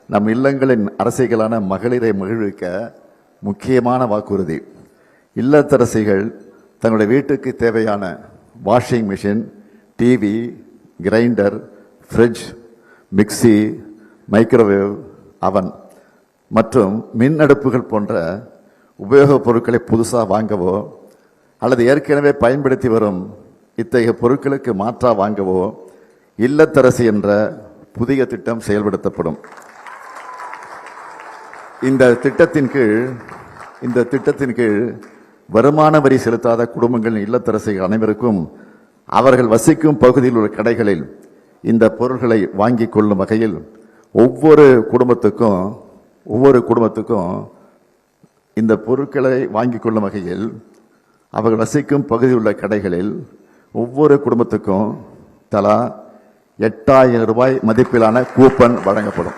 நம் இல்லங்களின் அரசிகளான மகளிரை மகிழ்விக்க முக்கியமான வாக்குறுதி. இல்லத்தரசிகள் தங்களுடைய வீட்டுக்கு தேவையான washing machine, TV, grinder, fridge, mixie, microwave, அவன் மற்றும் மின் அடுப்புகள் போன்ற உபயோகப் பொருட்களை புதுசாக வாங்கவோ அல்லது ஏற்கனவே பயன்படுத்தி வரும் இத்தகைய பொருட்களுக்கு மாற்றா வாங்கவோ இல்லத்தரசி என்ற புதிய திட்டம் செயல்படுத்தப்படும். இந்த திட்டத்தின் கீழ் வருமான வரி செலுத்தாத குடும்பங்களின் இல்லத்தரசிகள் அனைவருக்கும் அவர்கள் வசிக்கும் பகுதியில் உள்ள கடைகளில் இந்த பொருட்களை வாங்கிக் கொள்ளும் வகையில் ஒவ்வொரு குடும்பத்துக்கும் இந்த பொருட்களை வாங்கிக் கொள்ளும் வகையில் அவர்கள் வசிக்கும் பகுதியில் உள்ள கடைகளில் ஒவ்வொரு குடும்பத்துக்கும் தலா 8000 ரூபாய் மதிப்பிலான கூப்பன் வழங்கப்படும்.